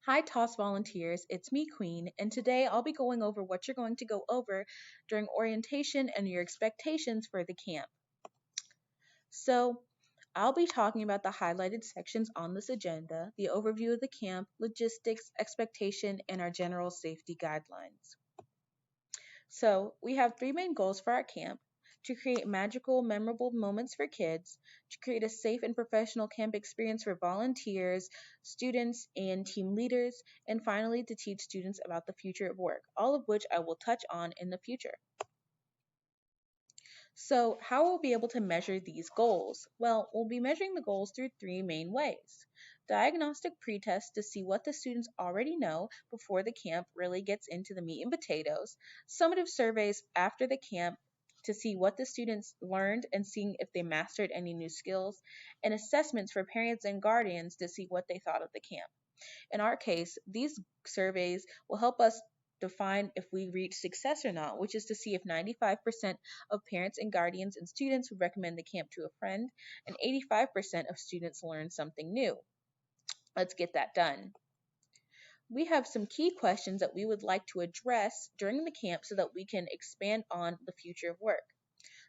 Hi, TOS volunteers. It's me, Queen, and today I'll be going over what you're going to go over during orientation and your expectations for the camp. So, I'll be talking about the highlighted sections on this agenda, the overview of the camp, logistics, expectation, and our general safety guidelines. So, we have three main goals for our camp: to create magical, memorable moments for kids, to create a safe and professional camp experience for volunteers, students, and team leaders, and finally, to teach students about the future of work, all of which I will touch on in the future. So, how will we be able to measure these goals? Well, we'll be measuring the goals through three main ways: diagnostic pretest to see what the students already know before the camp really gets into the meat and potatoes, summative surveys after the camp to see what the students learned and seeing if they mastered any new skills, and assessments for parents and guardians to see what they thought of the camp. In our case, these surveys will help us define if we reach success or not, which is to see if 95% of parents and guardians and students would recommend the camp to a friend, and 85% of students learn something new. Let's get that done. We have some key questions that we would like to address during the camp so that we can expand on the future of work.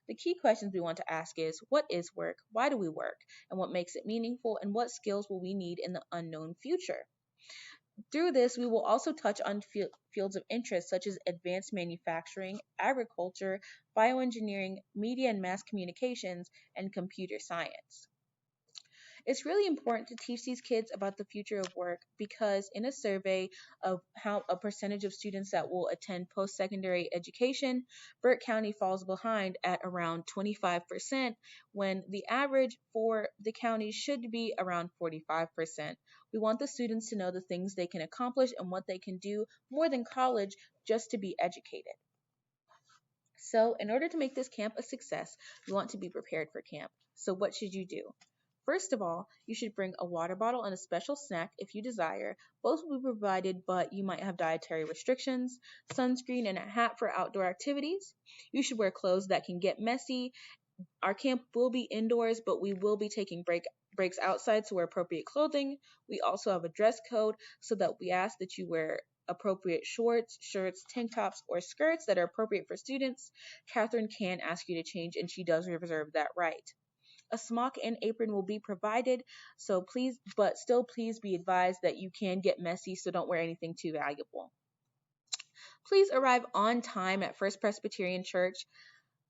The key questions we want to ask is: what is work? Why do we work? And what makes it meaningful? And what skills will we need in the unknown future? Through this, we will also touch on fields of interest such as advanced manufacturing, agriculture, bioengineering, media and mass communications, and computer science. It's really important to teach these kids about the future of work because in a survey of how a percentage of students that will attend post-secondary education, Burt County falls behind at around 25% when the average for the county should be around 45%. We want the students to know the things they can accomplish and what they can do more than college just to be educated. So, in order to make this camp a success, you want to be prepared for camp. So, what should you do? First of all, you should bring a water bottle and a special snack if you desire. Both will be provided, but you might have dietary restrictions, sunscreen, and a hat for outdoor activities. You should wear clothes that can get messy. Our camp will be indoors, but we will be taking breaks outside, so wear appropriate clothing. We also have a dress code so that we ask that you wear appropriate shorts, shirts, tank tops, or skirts that are appropriate for students. Catherine can ask you to change, and she does reserve that right. A smock and apron will be provided, so please, but still please be advised that you can get messy, so don't wear anything too valuable. Please arrive on time at First Presbyterian Church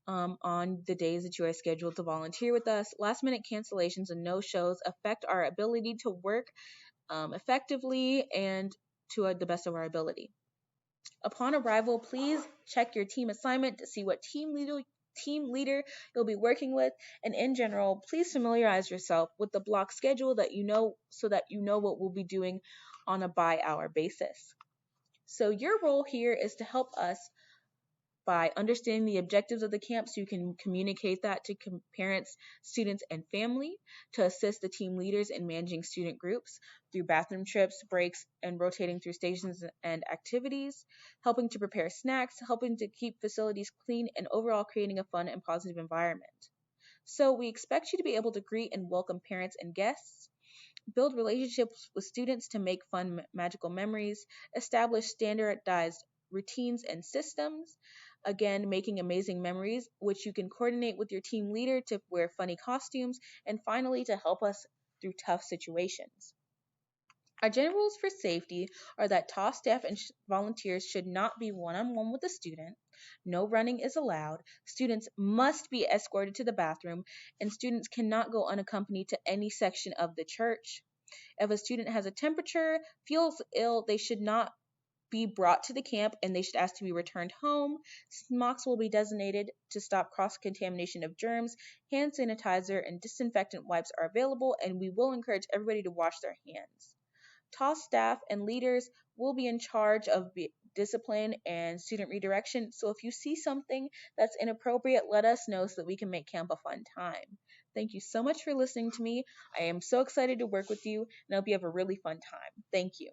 on the days that you are scheduled to volunteer with us. Last minute cancellations and no shows affect our ability to work effectively and to the best of our ability. Upon arrival, please check your team assignment to see what team leader you'll be working with, and in general, please familiarize yourself with the block schedule that you know so that you know what we'll be doing on a by hour basis. So your role here is to help us by understanding the objectives of the camp so you can communicate that to parents, students, and family, to assist the team leaders in managing student groups through bathroom trips, breaks, and rotating through stations and activities, helping to prepare snacks, helping to keep facilities clean, and overall creating a fun and positive environment. So we expect you to be able to greet and welcome parents and guests, build relationships with students to make fun, magical memories, establish standardized routines and systems, again, making amazing memories, which you can coordinate with your team leader to wear funny costumes, and finally, to help us through tough situations. Our general rules for safety are that TOS staff and volunteers should not be one-on-one with a student. No running is allowed. Students must be escorted to the bathroom, and students cannot go unaccompanied to any section of the church. If a student has a temperature, feels ill, they should not be brought to the camp and they should ask to be returned home. Smocks will be designated to stop cross-contamination of germs. Hand sanitizer and disinfectant wipes are available, and we will encourage everybody to wash their hands. TOS staff and leaders will be in charge of discipline and student redirection. So if you see something that's inappropriate, let us know so that we can make camp a fun time. Thank you so much for listening to me. I am so excited to work with you, and I hope you have a really fun time. Thank you.